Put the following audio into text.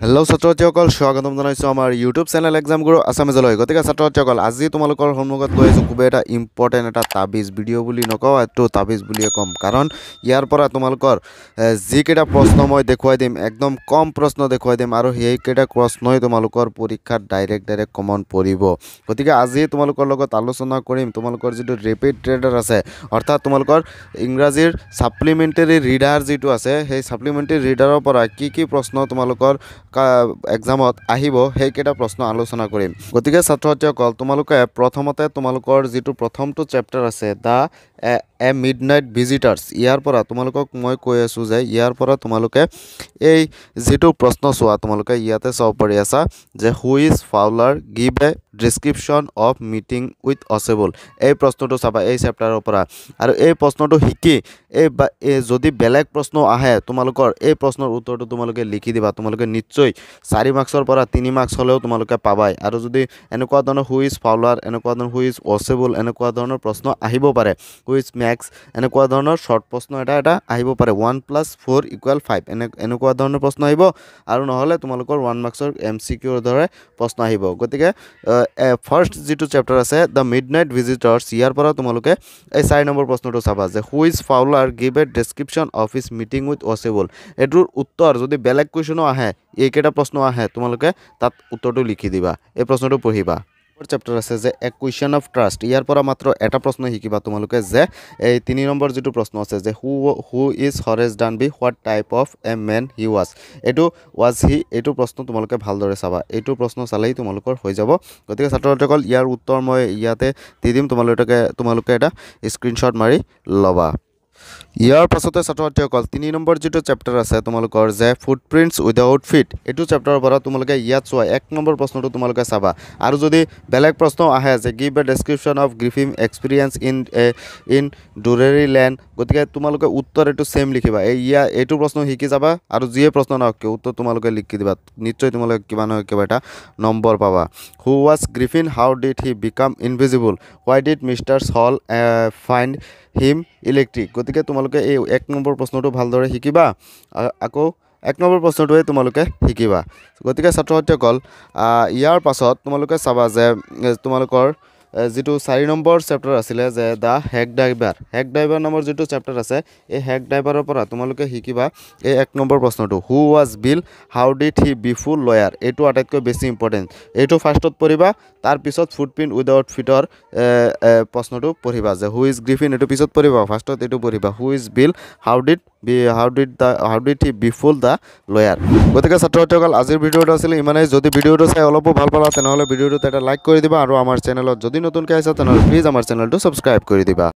Hello' ছাত্ৰসকল স্বাগতম জনাইছোঁ আমাৰ ইউটিউব চেনেল এক্সাম গুৰু আছামিজলৈ। গতিকে ছাত্ৰসকল আজি তোমালোকৰ সন্মুখত লৈ আহিছোঁ খুবেই এটা ইম্পৰ্টেণ্ট এটা তাবিজ ভিডিঅ' বুলি নকওঁ, এইটো তাবিজ বুলিয়ে ক'ম। কাৰণ ইয়াৰ পৰা তোমালোকৰ যিকেইটা প্ৰশ্ন মই দেখুৱাই দিম একদম কম প্ৰশ্ন দেখুৱাই দিম আৰু সেইকেইটা প্ৰশ্নই তোমালোকৰ পৰীক্ষাত ডাইৰেক্ট কমন পৰিব। গতিকে আজি তোমালোকৰ লগত আলোচনা কৰিম তোমালোকৰ যিটো ৰেপিড ট্ৰেডাৰ আছে, অৰ্থাৎ তোমালোকৰ ইংৰাজীৰ ছাপ্লিমেণ্টেৰী ৰিডাৰ যিটো আছে সেই ছাপ্লিমেণ্টেৰী ৰিডাৰৰ পৰা কি প্ৰশ্ন তোমালোকৰ এক্সামত আহিব সেইকেইটা প্ৰশ্ন আলোচনা কৰিম। গতিকে ছাত্ৰসকল তোমালোকে প্ৰথমতে তোমালোকৰ যিটো প্ৰথমটো চেপ্টাৰ আছে দ্য এ মিডনাইট ভিজিটাৰ্ছ, ইয়াৰ পৰা তোমালোকক মই কৈ আছোঁ যে ইয়াৰ পৰা তোমালোকে এই যিটো প্ৰশ্ন চোৱা তোমালোকে ইয়াতে চাব পাৰি আছা যে who is Fowler give a description of meeting with Achebal. এই প্ৰশ্নটো চাবা এই চেপ্টাৰৰ পৰা। আৰু এই প্ৰশ্নটো শিকি যদি বেলেগ প্ৰশ্ন আহে তোমালোকৰ এই প্ৰশ্নৰ উত্তৰটো তোমালোকে লিখি দিবা। তোমালোকে নিশ্চয় 4 মাৰ্কছৰ পৰা 3 মাৰ্কছ হ'লেও তোমালোকে পাবাই। আৰু যদি এনেকুৱা ধৰণৰ হু ইজ ফাউলাৰ, এনেকুৱা ধৰণৰ হু ইজ অচেবল, এনেকুৱা ধৰণৰ প্ৰশ্ন আহিব পাৰে, হু ইজ মেক্স, এনেকুৱা ধৰণৰ শ্বৰ্ট প্ৰশ্ন এটা আহিব পাৰে, 1 + 4 = 5 এনেকুৱা ধৰণৰ প্ৰশ্ন আহিব। আৰু নহ'লে তোমালোকৰ 1 মাৰ্কছৰ MCQৰ দৰে প্ৰশ্ন আহিব। গতিকে ফাৰ্ষ্ট যিটো চেপ্টাৰ আছে দ্য মিডনাইট ভিজিটাৰ্ছ, ইয়াৰ পৰা তোমালোকে এই 4 নম্বৰ প্ৰশ্নটো চাবা যে who is Fowler give a description of his meeting with Achebal. এইটোৰ উত্তৰ যদি বেলেগ কুৱেশ্যনো আহে, এইকেইটা প্ৰশ্ন আহে, তোমালোকে তাত উত্তৰটো লিখি দিবা, এই প্ৰশ্নটো পঢ়িবা। চেপ্টাৰ আছে যে এ কুৱেশ্যন অফ ট্ৰাষ্ট, ইয়াৰ পৰা মাত্ৰ এটা প্ৰশ্ন শিকিবা তোমালোকে যে এই 3 নম্বৰ যিটো প্ৰশ্ন আছে যে who is Horace Danby, what type of a man he was, এইটো ৱাজ হি, এইটো প্ৰশ্ন তোমালোকে ভালদৰে চাবা। এইটো প্ৰশ্ন চালেই তোমালোকৰ হৈ যাব। গতিকে ছাত্ৰসকল ইয়াৰ উত্তৰ মই ইয়াতে দি দিম, তোমালোকে এটা স্ক্ৰীনশ্বট মাৰি ল'বা। ইয়াৰ পাছতে ছাত্ৰসকল 3 নম্বৰ যিটো চেপ্টাৰ আছে তোমালোকৰ যে ফুটপ্ৰিণ্টছ উইদাউট ফিট, এইটো চেপ্টাৰৰ পৰা তোমালোকে ইয়াত চোৱা 1 নম্বৰ প্ৰশ্নটো তোমালোকে চাবা। আৰু যদি বেলেগ প্ৰশ্ন আহে যে give a description of Griffin experience in Drury Lane, গতিকে তোমালোকে উত্তৰ এইটো ছেম লিখিবা। এইটো প্ৰশ্ন শিকি যাবা আৰু যিয়ে প্ৰশ্ন নহওক কিয় উত্তৰ তোমালোকে লিখি দিবা। নিশ্চয় তোমালোকে কিবা নহয় কিবা এটা নম্বৰ পাবা। Who was Griffin, how did he became invisible, why did mister hall find him electric. গতিকে তোমালোকে এই 1 নম্বৰ প্ৰশ্নটো ভালদৰে শিকিবা, আকৌ 1 নম্বৰ প্ৰশ্নটোৱে তোমালোকে শিকিবা। গতিকে ছাত্ৰসকল ইয়াৰ পাছত তোমালোকে চাবা যে তোমালোকৰ যিটো 4 নম্বৰ চেপ্টাৰ আছিলে যে দ্য হেক ড্ৰাইভাৰ নামৰ যিটো চেপ্টাৰ আছে এই হেক ড্ৰাইভাৰৰ পৰা তোমালোকে শিকিবা এই 1 নম্বৰ প্ৰশ্নটো who was Bill, how did he befool lawyer, এইটো আটাইতকৈ বেছি ইম্পৰ্টেণ্ট। এইটো ফাৰ্ষ্টত পঢ়িবা, তাৰপিছত ফুটপ্ৰিণ্ট উইদাউট ফিটৰ প্ৰশ্নটো পঢ়িবা যে হু ইজ গ্ৰিফিন, এইটো পিছত পঢ়িবা, ফাৰ্ষ্টত এইটো পঢ়িবা who is Bill, how did he befool the lawyer. গতিকে ছাত্ৰসকল আজিৰ ভিডিঅ'টো আছিলে ইমানেই। যদি ভিডিঅ'টো চাই অলপো ভাল পালা তেনেহ'লে ভিডিঅ'টোত এটা লাইক কৰি দিবা আৰু আমাৰ চেনেলত যদি নতুনকৈ আহিছা তেনেহ'লে প্লিজ আমাৰ চেনেলটো ছাবস্ক্ৰাইব কৰি দিবা।